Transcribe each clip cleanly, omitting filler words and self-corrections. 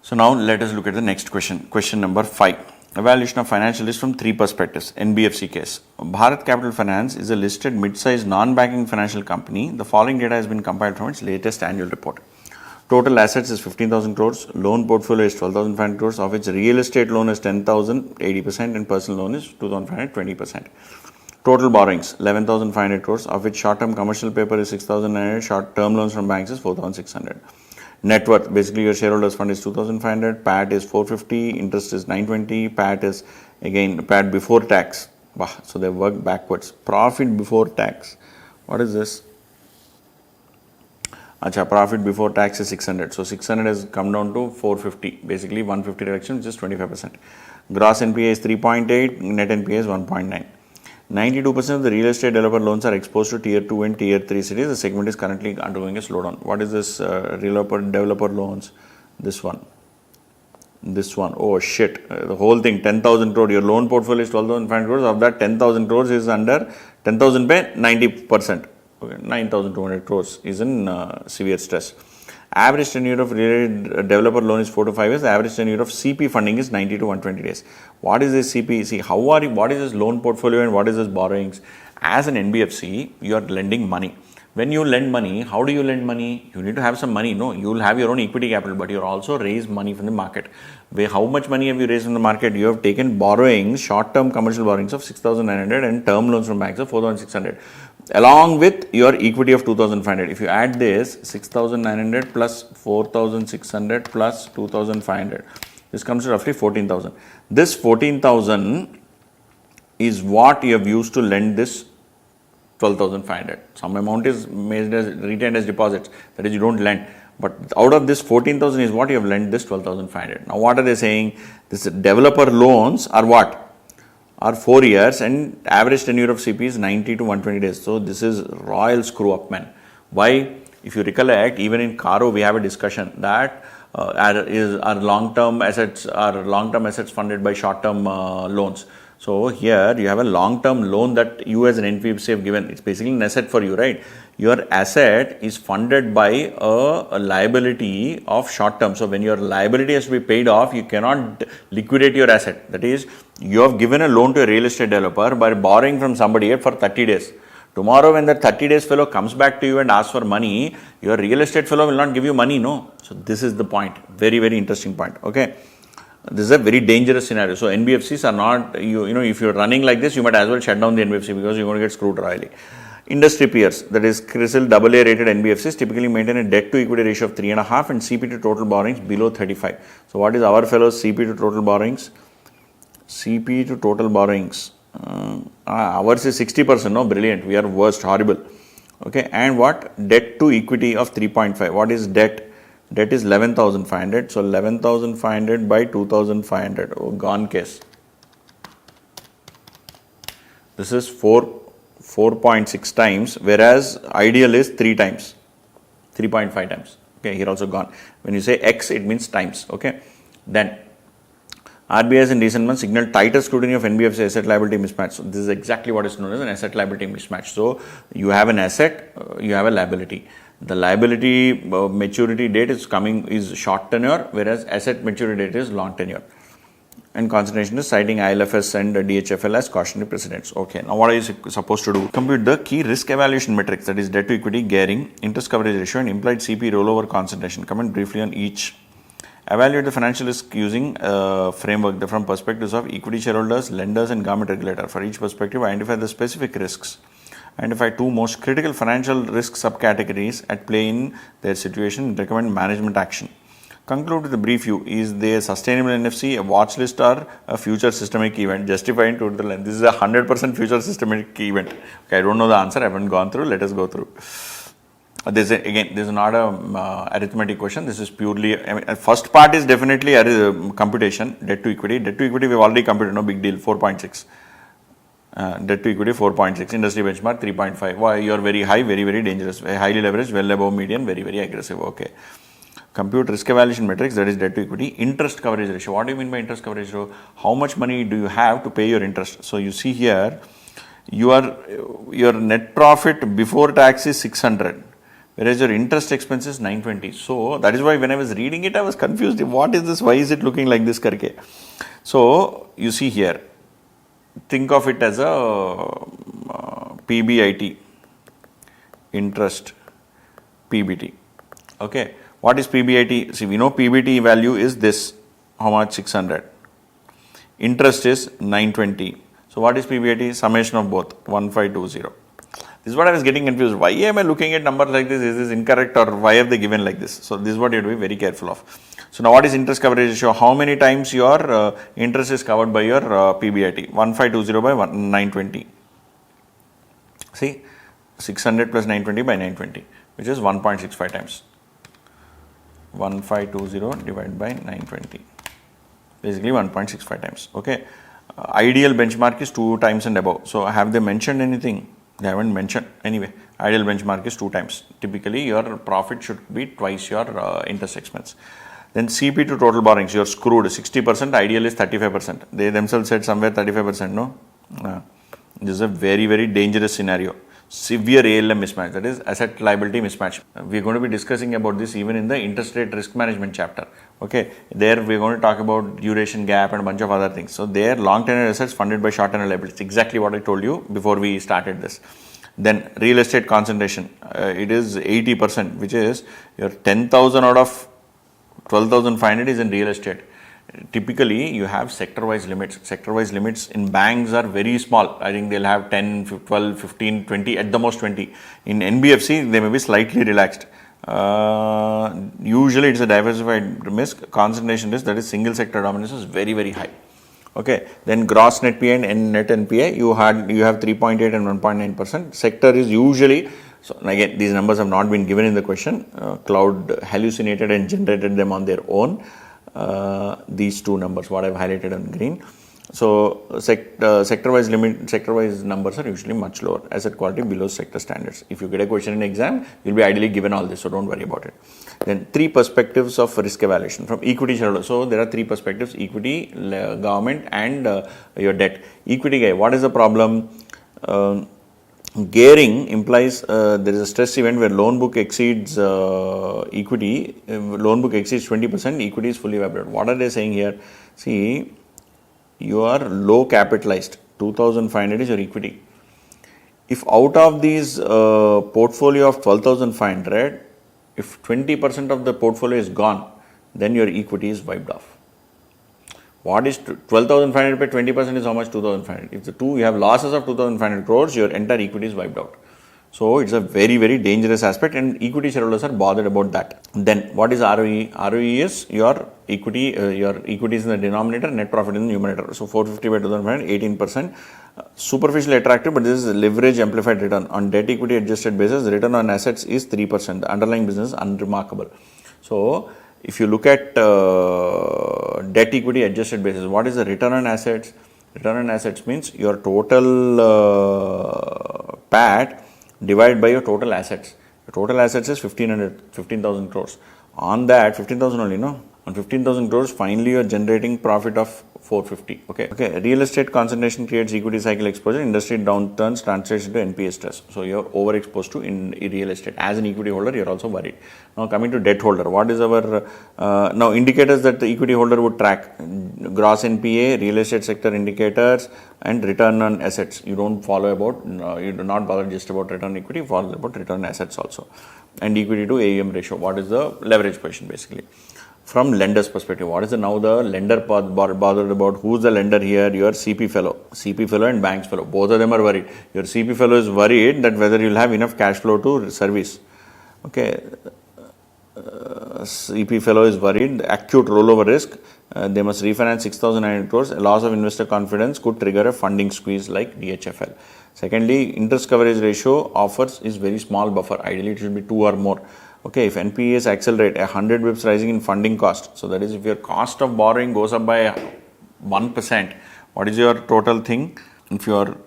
So now let us look at the next question. Question number 5. Evaluation of financial risk from 3 perspectives. NBFC case. Bharat Capital Finance is a listed mid-sized non-banking financial company. The following data has been compiled from its latest annual report. Total assets is 15,000 crores. Loan portfolio is 12,500 crores. Of which real estate loan is 10,000, 80%, and personal loan is 2,500, 20%. Total borrowings 11,500 crores. Of which short-term commercial paper is 6,900. Short-term loans from banks is 4,600. Net worth, basically your shareholders fund is 2,500, PAT is 450, interest is 920, PAT is again PAT before tax. So they work backwards. Profit before tax. What is this? Profit before tax is 600. So 600 has come down to 450. Basically 150 reduction, which is 25%. Gross NPA is 3.8, net NPA is 1.9. 92% of the real estate developer loans are exposed to tier 2 and tier 3 cities. The segment is currently undergoing a slowdown. What is this developer loans? This one. Oh shit. The whole thing, 10,000 crore. Your loan portfolio is 12,500 crores. Of that, 10,000 crores is under 10,000 by 90%. Okay, 9,200 crores is in severe stress. Average tenure of developer loan is 4 to 5 years. The average tenure of CP funding is 90 to 120 days. What is this CP? See, what is this loan portfolio and what is this borrowings? As an NBFC, you are lending money. When you lend money, how do you lend money? You need to have some money. No, you will have your own equity capital, but you also raise money from the market. How much money have you raised from the market? You have taken borrowings, short-term commercial borrowings of 6,900 and term loans from banks of 4,600. Along with your equity of 2,500. If you add this 6,900 plus 4,600 plus 2,500, this comes to roughly 14,000. This 14,000 is what you have used to lend this 12,500. Some amount is retained as deposits, that is you don't lend. But out of this 14,000 is what you have lent this 12,500. Now what are they saying? This developer loans are what? Are 4 years and average tenure of CP is 90 to 120 days. So this is royal screw up, man. Why? If you recollect, even in Caro we have a discussion that are long-term assets funded by short-term loans. So here you have a long-term loan that you as an NBFC have given. It's basically an asset for you, right? Your asset is funded by a liability of short-term. So when your liability has to be paid off, you cannot liquidate your asset. That is, you have given a loan to a real estate developer by borrowing from somebody for 30 days. Tomorrow when that 30 days fellow comes back to you and asks for money, your real estate fellow will not give you money, no. So this is the point. Very, very interesting point. Okay. This is a very dangerous scenario. So NBFCs are not, if you're running like this, you might as well shut down the NBFC because you're going to get screwed royally. Industry peers, that is CRISIL AA rated NBFCs typically maintain a debt to equity ratio of 3.5 and CP to total borrowings below 35. So what is our fellows CP to total borrowings? CP to total borrowings. Ours is 60%. No, brilliant. We are worst, horrible. Okay, and what? Debt to equity of 3.5. What is debt? Debt is 11,500. So 11,500 by 2,500. Oh, gone case. This is 4.6 times, whereas ideal is 3 times, 3.5 times. Okay, here also gone. When you say X, it means times. Okay, then RBI has in recent months signaled tighter scrutiny of NBFC asset liability mismatch. So this is exactly what is known as an asset liability mismatch. So you have an asset, you have a liability. The liability maturity date is short tenure, whereas asset maturity date is long tenure. And concentration is citing ILFS and DHFL as cautionary precedents. Okay, now what are you supposed to do? Compute the key risk evaluation metrics, that is debt to equity, gearing, interest coverage ratio, and implied CP rollover concentration. Comment briefly on each. Evaluate the financial risk using framework from perspectives of equity shareholders, lenders, and government regulator. For each perspective, identify the specific risks. Identify 2 most critical financial risk subcategories at play in their situation and recommend management action. Conclude with a brief view. Is there a sustainable NFC, a watch list, or a future systemic event? Justify in total length. This is a 100% future systemic event. Okay, I don't know the answer. I haven't gone through. Let us go through. This is not a arithmetic question. This is purely, first part is definitely computation, debt to equity. Debt to equity we've already computed, no big deal, 4.6. Debt to equity 4.6, industry benchmark 3.5. Why? You are very high, very, very dangerous. Highly leveraged, well above median, very, very aggressive. Okay. Compute risk evaluation metrics, that is debt to equity. Interest coverage ratio. What do you mean by interest coverage ratio? How much money do you have to pay your interest? So you see here, your net profit before tax is 600. whereas your interest expense is 920. So that is why when I was reading it, I was confused. What is this? Why is it looking like this? Karke. So you see here, think of it as a PBIT, interest, PBT. Okay. What is PBIT? See, we know PBT value is this. How much? 600. Interest is 920. So what is PBIT? Summation of both, 1520. This is what I was getting confused. Why am I looking at numbers like this? Is this incorrect, or why have they given like this? So this is what you have to be very careful of. So now what is interest coverage ratio? How many times your interest is covered by your PBIT? 1520 by 920. See, 600 plus 920 by 920, which is 1.65 times. 1520 divided by 920. Basically 1.65 times. Okay. Ideal benchmark is 2 times and above. So have they mentioned anything? They haven't mentioned. Anyway, ideal benchmark is 2 times. Typically your profit should be twice your interest expense. Then CP to total borrowings, you're screwed. 60%, ideal is 35%. They themselves said somewhere 35%, no? This is a very, very dangerous scenario. Severe ALM mismatch, that is asset liability mismatch. We are going to be discussing about this even in the interest rate risk management chapter. Okay, there we are going to talk about duration gap and a bunch of other things. So there, long tenor assets funded by short tenor liabilities, exactly what I told you before we started this. Then real estate concentration, it is 80%, which is your 10,000 out of 12,500 is in real estate. Typically, you have sector-wise limits. Sector-wise limits in banks are very small. I think they'll have 10, 12, 15, 20, at the most 20. In NBFC, they may be slightly relaxed. Usually, it's a diversified risk. Concentration risk, that is single sector dominance, is very, very high. Okay. Then gross net PA and net NPA, you have 3.8 and 1.9%. Sector is usually, so again, these numbers have not been given in the question. Cloud hallucinated and generated them on their own. These two numbers, what I've highlighted on green. So sector-wise numbers are usually much lower. Asset quality below sector standards. If you get a question in exam, you'll be ideally given all this, so don't worry about it. Then 3 perspectives of risk evaluation from equity shareholder. So there are 3 perspectives: equity, government, and your debt. Equity guy, what is the problem? Gearing implies there is a stress event where loan book exceeds equity, loan book exceeds 20%, equity is fully evaporated. What are they saying here? See, you are low capitalized, 2,500 is your equity. If out of these portfolio of 12,500, if 20% of the portfolio is gone, then your equity is wiped off. What is 12,500 by 20% is how much? 2,500. If you have losses of 2,500 crores, your entire equity is wiped out. So it's a very, very dangerous aspect, and equity shareholders are bothered about that. Then what is ROE? ROE is your equity is in the denominator, net profit in the numerator. So 450 by 2,500, 18%. Superficially attractive, but this is leverage amplified return. On debt equity adjusted basis, the return on assets is 3%. The underlying business is unremarkable. So if you look at debt equity adjusted basis, what is the return on assets? Return on assets means your total PAT divided by your total assets. Your total assets is 15,000 crores. On that, 15,000 only, no? On 15,000 crores, finally you are generating profit of 450. Okay. Real estate concentration creates equity cycle exposure. Industry downturns translates into NPA stress. So you are overexposed to in real estate. As an equity holder, you are also worried. Now coming to debt holder, what is our now indicators that the equity holder would track? Gross NPA, real estate sector indicators, and return on assets. You don't follow about. You do not bother just about return on equity. You follow about return on assets also, and equity to AUM ratio. What is the leverage position basically? From lender's perspective, what is now the lender bothered about? Who's the lender here? Your CP fellow and banks fellow. Both of them are worried. Your CP fellow is worried that whether you'll have enough cash flow to service. Okay. CP fellow is worried. Acute rollover risk. They must refinance 6,900 crores. A loss of investor confidence could trigger a funding squeeze like DHFL. Secondly, interest coverage ratio offers is very small buffer. Ideally, it should be 2 or more. Okay, if NPAs accelerate, 100 bips rising in funding cost. So that is if your cost of borrowing goes up by 1%, what is your total thing? If your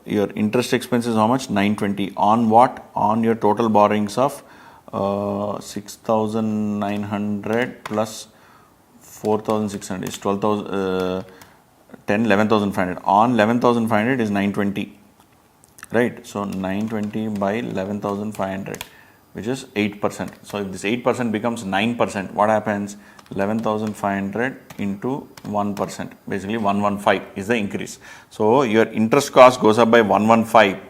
interest expense is how much? 920. On what? On your total borrowings of 6,900 plus 4,600 is 12,000, 11,500. On 11,500 is 920. Right? So 920 by 11,500. which is 8%. So if this 8% becomes 9%, what happens? 11,500 into 1%, basically 115 is the increase. So your interest cost goes up by 115,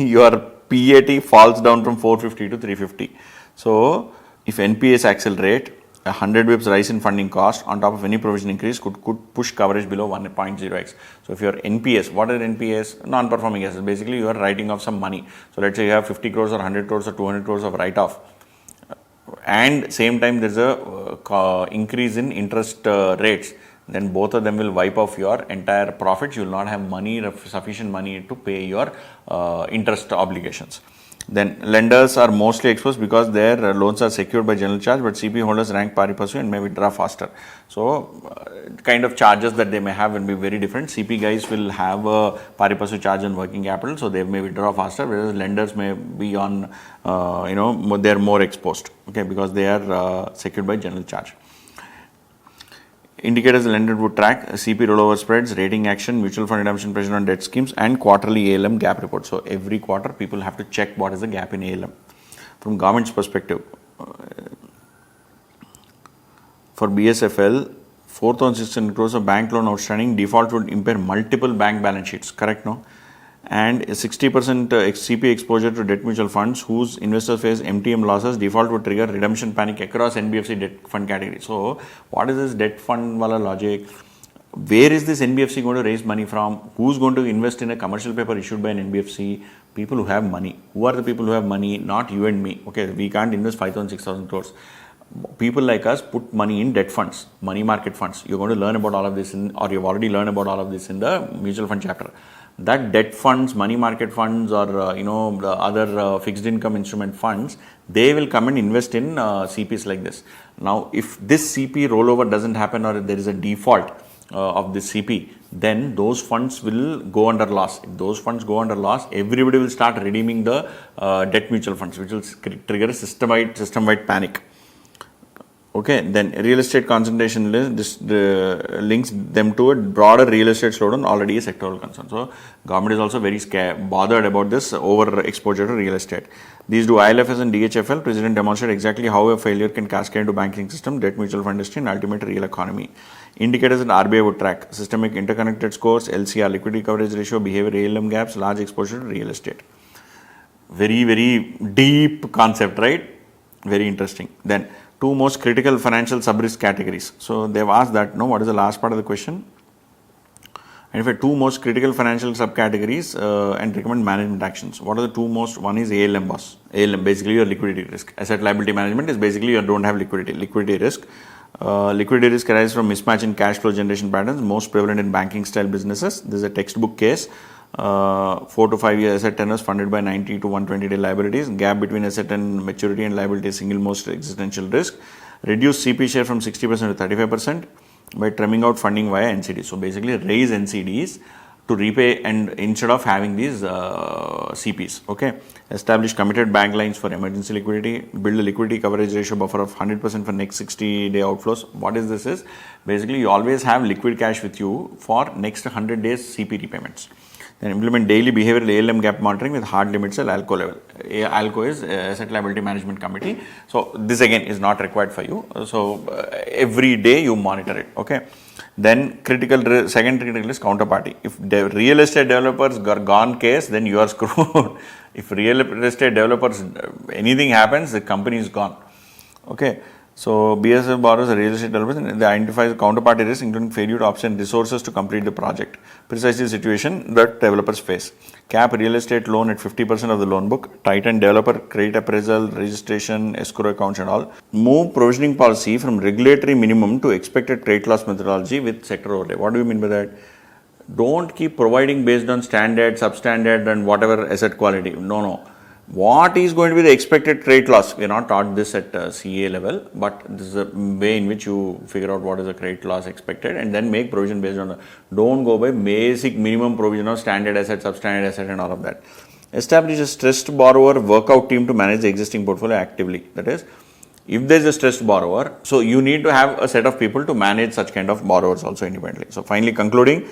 your PAT falls down from 450 to 350. So if NPAs accelerate, 100 bips rise in funding cost on top of any provision increase could push coverage below 1.0x. So if your NPS, what are NPS? Non-performing assets. Basically, you are writing off some money. So let's say you have 50 crores or 100 crores or 200 crores of write-off. And same time there is a increase in interest rates. Then both of them will wipe off your entire profits. You will not have money, sufficient money to pay your interest obligations. Then lenders are mostly exposed because their loans are secured by general charge, but CP holders rank pari passu and may withdraw faster. So kind of charges that they may have will be very different. CP guys will have a pari passu charge on working capital, so they may withdraw faster, whereas lenders may be on, they are more exposed, okay, because they are secured by general charge. Indicators the lender would track: CP rollover spreads, rating action, mutual fund redemption pressure on debt schemes, and quarterly ALM gap report. So every quarter people have to check what is the gap in ALM. From government's perspective, for BSFL, 4,600 crores of bank loan outstanding, default would impair multiple bank balance sheets, correct, no? And 60% CP exposure to debt mutual funds whose investors face MTM losses, default would trigger redemption panic across NBFC debt fund category. So what is this debt fund wala logic? Where is this NBFC going to raise money from? Who's going to invest in a commercial paper issued by an NBFC? People who have money. Who are the people who have money? Not you and me. Okay, we can't invest 5,000, 6,000 crores. People like us put money in debt funds, money market funds. You're going to learn about all of this or you've already learned about all of this in the mutual fund chapter. That debt funds, money market funds, or the other fixed income instrument funds, they will come and invest in CPs like this. Now, if this CP rollover doesn't happen or there is a default of this CP, then those funds will go under loss. If those funds go under loss, everybody will start redeeming the debt mutual funds, which will trigger a system-wide panic. Okay, then real estate concentration list, links them to a broader real estate slowdown, already a sectoral concern. So government is also very bothered about this over exposure to real estate. These do ILFS and DHFL. President demonstrated exactly how a failure can cascade into banking system, debt mutual fund industry, and ultimate real economy. Indicators that RBI would track: systemic interconnected scores, LCR, liquidity coverage ratio, behavior ALM gaps, large exposure to real estate. Very, very deep concept, right? Very interesting. Then two most critical financial sub-risk categories. So they've asked that, no, what is the last part of the question? Identify two most critical financial subcategories and recommend management actions. What are the two most? One is ALM boss. ALM, basically your liquidity risk. Asset liability management is basically you don't have liquidity. Liquidity risk. Liquidity risk arises from mismatch in cash flow generation patterns, most prevalent in banking style businesses. This is a textbook case. 4 to 5 year asset tenors funded by 90 to 120 day liabilities. Gap between asset and maturity and liability is single most existential risk. Reduce CP share from 60% to 35% by trimming out funding via NCDs. So basically raise NCDs to repay and instead of having these CPs. Okay. Establish committed bank lines for emergency liquidity. Build a liquidity coverage ratio buffer of 100% for next 60-day outflows. What is this is? Basically you always have liquid cash with you for next 100 days CP repayments. Then implement daily behavioral ALM gap monitoring with hard limits at ALCO level. ALCO is Asset Liability Management Committee. So this again is not required for you. So every day you monitor it. Okay. Then second critical risk counterparty. If the real estate developers are gone case, then you are screwed. If real estate developers anything happens, the company is gone. Okay. So BSF borrows a real estate developers and they identify the counterparty risk, including failure to obtain resources to complete the project. Precisely the situation that developers face. Cap real estate loan at 50% of the loan book. Tighten developer credit appraisal, registration, escrow accounts and all. Move provisioning policy from regulatory minimum to expected credit loss methodology with sector overlay. What do you mean by that? Don't keep providing based on standard, substandard and whatever asset quality. No. What is going to be the expected credit loss? We are not taught this at CA level, but this is a way in which you figure out what is the credit loss expected and then make provision based on that. Don't go by basic minimum provision of standard asset, substandard asset and all of that. Establish a stressed borrower workout team to manage the existing portfolio actively. That is, if there is a stressed borrower, so you need to have a set of people to manage such kind of borrowers also independently. So finally concluding,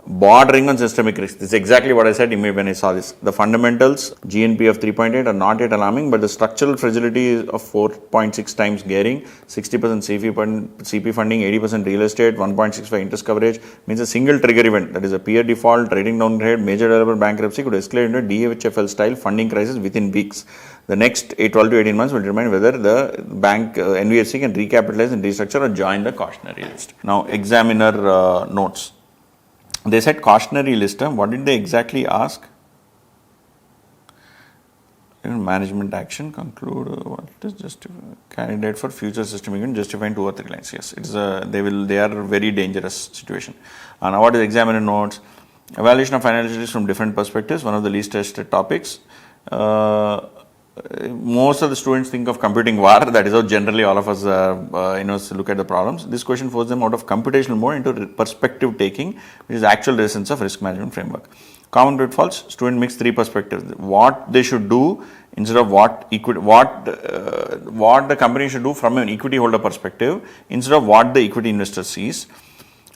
bordering on systemic risk. This is exactly what I said when I saw this. The fundamentals, GNP of 3.8 are not yet alarming, but the structural fragility of 4.6 times gearing, 60% CP funding, 80% real estate, 1.65 interest coverage means a single trigger event, that is a peer default, rating downgrade, major developer bankruptcy could escalate into a DHFL style funding crisis within weeks. The next 12 to 18 months will determine whether the bank NBFC can recapitalize and restructure or join the cautionary list. Now, examiner notes. They said cautionary list. What did they exactly ask? Management action conclude what is candidate for future systemic event justifying 2 or 3 lines. Yes, it is they are very dangerous situation. And now what is examiner notes? Evaluation of financials from different perspectives. One of the least tested topics. Most of the students think of computing war. That is how generally all of us look at the problems. This question forces them out of computational mode into perspective taking, which is actual essence of risk management framework. Common pitfalls: student mix 3 perspectives. What they should do instead of what the company should do from an equity holder perspective instead of what the equity investor sees.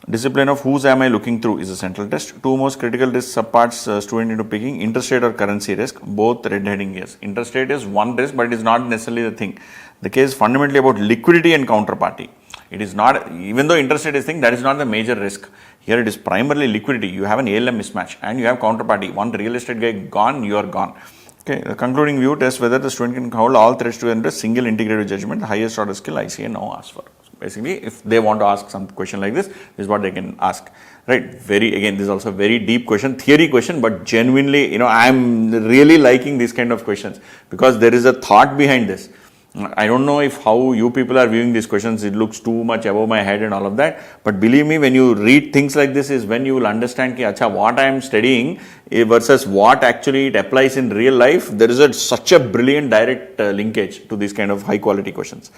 Discipline of whose am I looking through is a central test. 2 most critical risk subparts student into picking: interest rate or currency risk. Both red heading yes. Interest rate is one risk, but it is not necessarily the thing. The case is fundamentally about liquidity and counterparty. It is not, even though interest rate is thing, that is not the major risk. Here it is primarily liquidity. You have an ALM mismatch and you have counterparty. One real estate guy gone, you are gone. Okay, the concluding view tests whether the student can hold all threats together into a single integrated judgment, the highest order skill ICAI now asks for. Basically, if they want to ask some question like this is what they can ask, right? Again, this is also a very deep question, theory question, but genuinely, I am really liking these kind of questions because there is a thought behind this. I don't know if how you people are viewing these questions, it looks too much above my head and all of that, but believe me, when you read things like this is when you will understand what I am studying versus what actually it applies in real life. There is such a brilliant direct linkage to these kind of high quality questions.